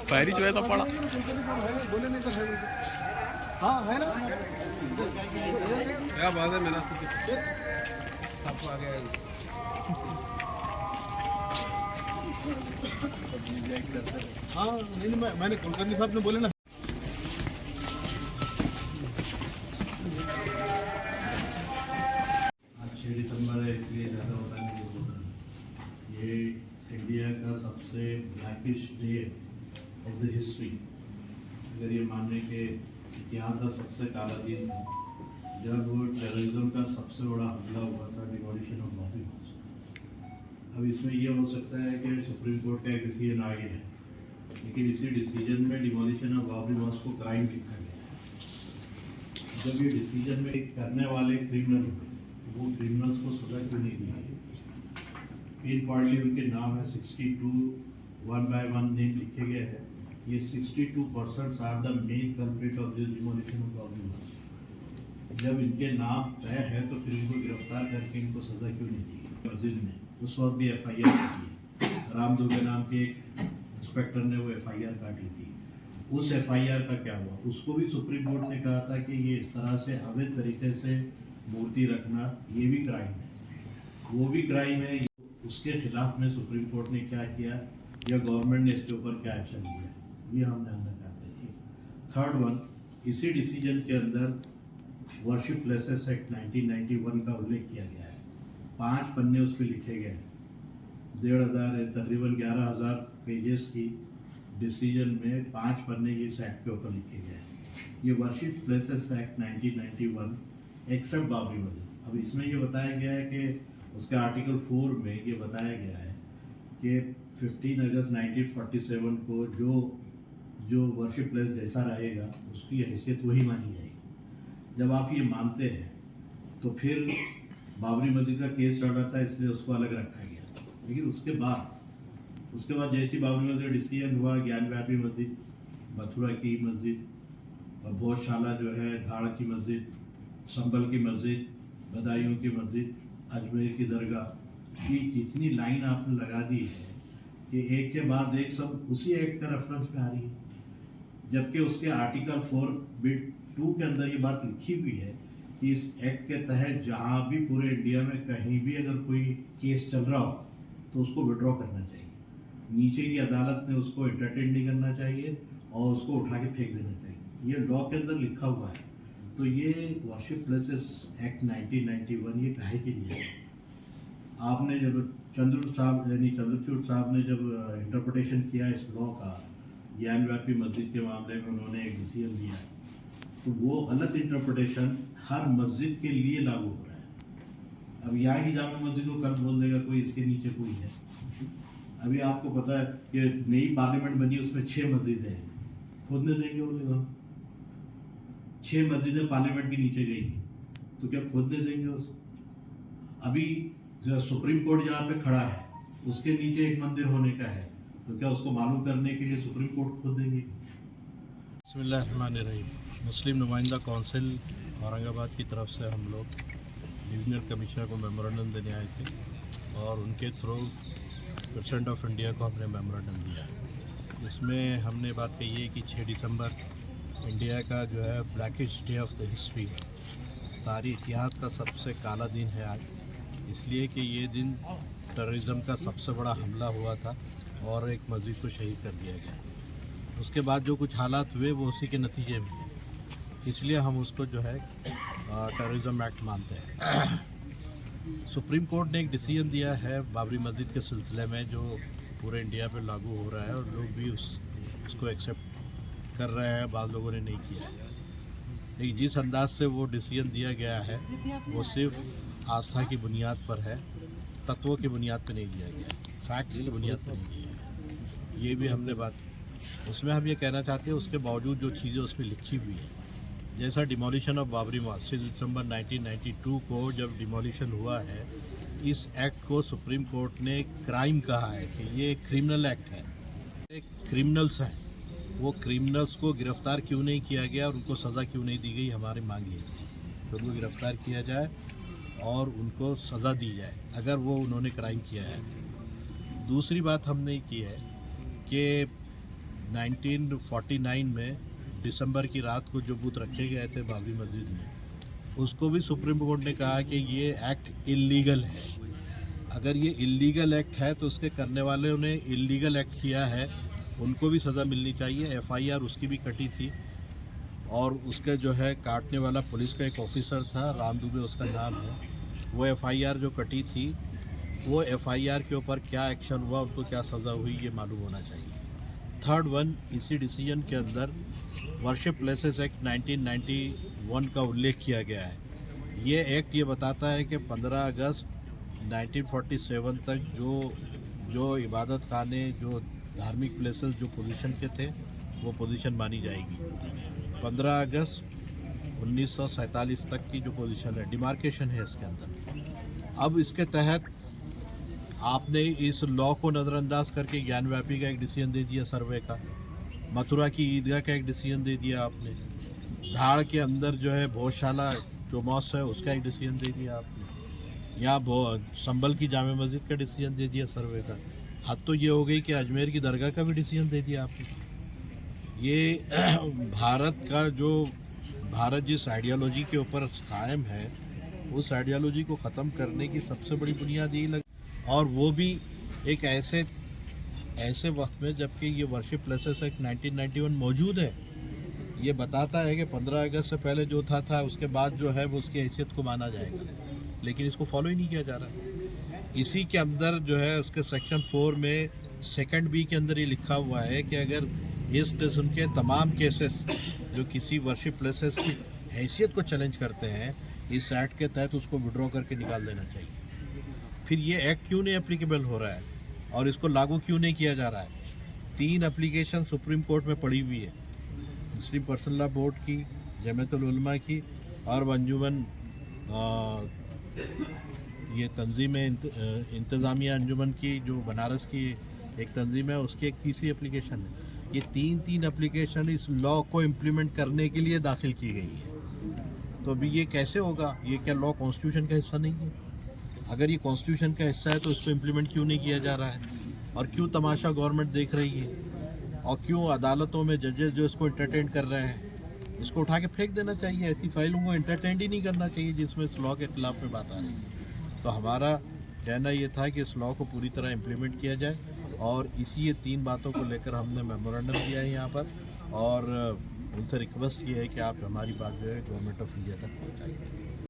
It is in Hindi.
पैरी जो है तो पड़ा बोले नहीं तो है। हाँ है ना, क्या बात है। मेरा आपको आ गया हाँ नहीं, मैंने कुलकर्णी साहब ने बोले ना। आज 6 दिसंबर है, इसलिए ज़्यादा होता नहीं बोलना। ये इंडिया का सबसे blackish day of the history, अगर ये मानने के इतिहास का सबसे काला दिन था जब टेररिज्म का सबसे बड़ा हमला हुआ था, डिमोलिशन ऑफ बाबरी मस्जिद। अब इसमें यह हो सकता है कि सुप्रीम कोर्ट का एक डिसीजन आ गया है, लेकिन इसी डिसीजन में डिमोलिशन ऑफ बाबरी मस्जिद को क्राइम लिखा गया है। जब ये डिसीजन में करने वाले क्रिमिनल, वो क्रिमिनल्स को सजा क्यों नहीं दी गई? इन पॉइंटली उनके नाम है 62, 1 by 1 नेम लिखे गए हैं। ये 62% are the main culprit of this demolition of Babri Masjid. जब इनके नाम तय है तो फिर इनको गिरफ्तार करके इनको सजा क्यों नहीं दी? मस्जिद ने उस वक्त भी FIR की, राम दुबे नाम के एक इंस्पेक्टर ने वो FIR काटी थी। उस FIR का क्या हुआ? उसको भी सुप्रीम कोर्ट ने कहा था कि ये इस तरह से अवैध तरीके से मूर्ति रखना ये भी क्राइम है, वो भी क्राइम है। उसके खिलाफ में सुप्रीम कोर्ट ने क्या किया या गवर्नमेंट ने इसके ऊपर क्या एक्शन लिया, ये हम ध्यान रखते हैं। थर्ड वन, इसी डिसीजन के अंदर वर्शिप प्लेसेस एक्ट 1991 का उल्लेख किया गया है। 5 पन्ने उस पर लिखे गए हैं। 1500 तकरीबन 11,000 पेजेस की डिसीजन में 5 पन्ने इस एक्ट के ऊपर लिखे गए हैं। ये worship places act 1991 except Babri Masjid. अब इसमें ये बताया गया है कि उसके आर्टिकल 4 में ये बताया गया है कि 15 अगस्त 1947 को जो वर्शिप प्लेस जैसा रहेगा उसकी हैसियत वही मानी जाएगी। जब आप ये मानते हैं तो फिर बाबरी मस्जिद का केस चल रहा था, इसलिए उसको अलग रखा गया। लेकिन उसके बाद जैसी बाबरी मस्जिद डिसीजन हुआ, ज्ञानव्यापी मस्जिद, मथुरा की मस्जिद, और भोजशाला जो है, धाड़ की मस्जिद, संभल की मस्जिद, बदायूं की मस्जिद, अजमेर की दरगाह की जितनी लाइन आपने लगा दी है कि एक के बाद एक सब उसी एक्ट का रेफरेंस में आ रही है। जबकि उसके आर्टिकल 4(2) के अंदर ये बात लिखी हुई है कि इस एक्ट के तहत जहाँ भी पूरे इंडिया में कहीं भी अगर कोई केस चल रहा हो तो उसको विड्रॉ करना चाहिए। नीचे की अदालत ने उसको एंटरटेन नहीं करना चाहिए और उसको उठा के फेंक देना चाहिए। ये लॉ के अंदर लिखा हुआ है। तो ये वर्शिप प्लेसेस एक्ट 1991 ये काहे के लिए है? आपने जब चंद्रचूड़ साहब ने जब इंटरप्रिटेशन किया इस लॉ का, ज्ञानव्यापी मस्जिद के मामले में उन्होंने एक डिसीजन दिया, तो वो गलत इंटरप्रिटेशन हर मस्जिद के लिए लागू हो रहा है। अब यहाँ की जामा मस्जिद को कल बोल देगा कोई इसके नीचे कोई है। अभी आपको पता है कि नई पार्लियामेंट बनी, उसमें 6 मस्जिदें हैं, खोदने देंगे वो लोग? 6 मस्जिदें पार्लियामेंट के नीचे गई तो क्या खोदने देंगे उसको? अभी सुप्रीम कोर्ट जहाँ पे खड़ा है उसके नीचे एक मंदिर होने का है, तो क्या उसको मालूम करने के लिए सुप्रीम कोर्ट खोद देंगे? बिस्मिल्लाहिर्रहमानिर्रहीम। मुस्लिम नुमाइंदा काउंसिल औरंगाबाद की तरफ से हम लोग डिविजनल कमिश्नर को मेमोरेंडम देने आए थे और उनके थ्रू प्रेसिडेंट ऑफ इंडिया को हमने मेमोरेंडम दिया। इसमें हमने बात कही है कि 6 दिसंबर इंडिया का जो है blackish day of the history, तारीख़ इतिहास का सबसे काला दिन है आज, इसलिए कि ये दिन टेररिज्म का सबसे बड़ा हमला हुआ था और एक मस्जिद को शहीद कर दिया गया। उसके बाद जो कुछ हालात हुए वो उसी के नतीजे में, इसलिए हम उसको जो है टेररिज्म एक्ट मानते हैं। सुप्रीम कोर्ट ने एक डिसीजन दिया है बाबरी मस्जिद के सिलसिले में, जो पूरे इंडिया पे लागू हो रहा है और लोग भी उसको एक्सेप्ट कर रहे हैं, बाद लोगों ने नहीं किया है। लेकिन जिस अंदाज से वो डिसीजन दिया गया है वो सिर्फ आस्था की बुनियाद पर है, तत्वों की बुनियाद पर नहीं दिया गया, फैक्ट्स की बुनियाद पर नहीं दिया है। ये भी हमने बात, उसमें हम ये कहना चाहते हैं उसके बावजूद जो चीज़ें उसमें लिखी हुई है, जैसा डिमोलिशन ऑफ बाबरी मस्जिद दिसंबर 1992 को जब डिमोलिशन हुआ है, इस एक्ट को सुप्रीम कोर्ट ने क्राइम कहा है कि ये क्रिमिनल एक्ट है, क्रिमिनल्स हैं, वो क्रिमिनल्स को गिरफ्तार क्यों नहीं किया गया और उनको सज़ा क्यों नहीं दी गई, हमारी मांग ये है तो उनको गिरफ्तार किया जाए और उनको सज़ा दी जाए अगर वो उन्होंने क्राइम किया है। दूसरी बात हमने की है कि 1949 में दिसंबर की रात को जो बूथ रखे गए थे बाबरी मस्जिद में, उसको भी सुप्रीम कोर्ट ने कहा कि ये एक्ट इल्लीगल है। अगर ये इल्लीगल एक्ट है तो उसके करने वालों ने इल्लीगल एक्ट किया है, उनको भी सज़ा मिलनी चाहिए। FIR उसकी भी कटी थी और उसके जो है काटने वाला पुलिस का एक ऑफिसर था, राम दुबे उसका नाम है, वो FIR जो कटी थी वो FIR के ऊपर क्या एक्शन हुआ, उनको क्या सज़ा हुई, ये मालूम होना चाहिए। थर्ड वन, इसी डिसीजन के अंदर वर्शिप प्लेसेस एक्ट 1991 का उल्लेख किया गया है। ये एक्ट ये बताता है कि 15 अगस्त 1947 तक जो इबादत खाने, जो धार्मिक प्लेसेस जो पोजीशन के थे वो पोजीशन मानी जाएगी। 15 अगस्त 1947 तक की जो पोजीशन है, डिमार्केशन है इसके अंदर। अब इसके तहत आपने इस लॉ को नज़रअंदाज करके ज्ञानव्यापी का एक डिसीजन दे दिया, सर्वे का, मथुरा की ईदगाह का एक डिसीजन दे दिया आपने, धाड़ के अंदर जो है भोजशाला जो मॉस है उसका एक डिसीजन दे दिया आपने, यहाँ संभल की जामे मस्जिद का डिसीजन दे दिया सर्वे का। हद तो ये हो गई कि अजमेर की दरगाह का भी डिसीजन दे दिया आपने। ये भारत जिस आइडियोलॉजी के ऊपर कायम है उस आइडियोलॉजी को ख़त्म करने की सबसे बड़ी बुनियाद यही लगी, और वो भी एक ऐसे वक्त में जबकि ये वर्शिप प्लेसेस एक्ट 1991 मौजूद है। ये बताता है कि 15 अगस्त से पहले जो था उसके बाद जो है वो उसकी हैसियत को माना जाएगा, लेकिन इसको फॉलो ही नहीं किया जा रहा। इसी के अंदर जो है उसके सेक्शन 4 में सेकंड B के अंदर ये लिखा हुआ है कि अगर इस किस्म के तमाम केसेस जो किसी वर्शिप प्लेसेस की हैसियत को चैलेंज करते हैं, इस एक्ट के तहत उसको विड्रॉ करके निकाल देना चाहिए। फिर ये एक्ट क्यों नहीं एप्लीकेबल हो रहा है और इसको लागू क्यों नहीं किया जा रहा है? 3 एप्लीकेशन सुप्रीम कोर्ट में पड़ी हुई है, मुस्लिम पर्सनल लॉ बोर्ड की, जमीयतुल उलमा की और अंजुमन ये तंजीम इंतज़ामिया अंजुमन की जो बनारस की एक तंजीम है, उसकी एक तीसरी एप्लीकेशन है। ये तीन एप्लीकेशन इस लॉ को इम्प्लीमेंट करने के लिए दाखिल की गई है। तो अभी ये कैसे होगा? ये क्या लॉ कॉन्स्टिट्यूशन का हिस्सा नहीं है? अगर ये कॉन्स्टिट्यूशन का हिस्सा है तो इसको इम्प्लीमेंट क्यों नहीं किया जा रहा है? और क्यों तमाशा गवर्नमेंट देख रही है? और क्यों अदालतों में जजेस जो इसको इंटरटेन कर रहे हैं? इसको उठा के फेंक देना चाहिए। ऐसी फाइलों को इंटरटेन ही नहीं करना चाहिए जिसमें इस लॉ के खिलाफ में बात आ रही है। तो हमारा कहना ये था कि इस लॉ को पूरी तरह इम्प्लीमेंट किया जाए, और इसी ये 3 बातों को लेकर हमने मेमोरेंडम दिया है यहाँ पर, और उनसे रिक्वेस्ट ये है कि आप हमारी बात जो है गवर्नमेंट ऑफ इंडिया तक पहुँचाइए।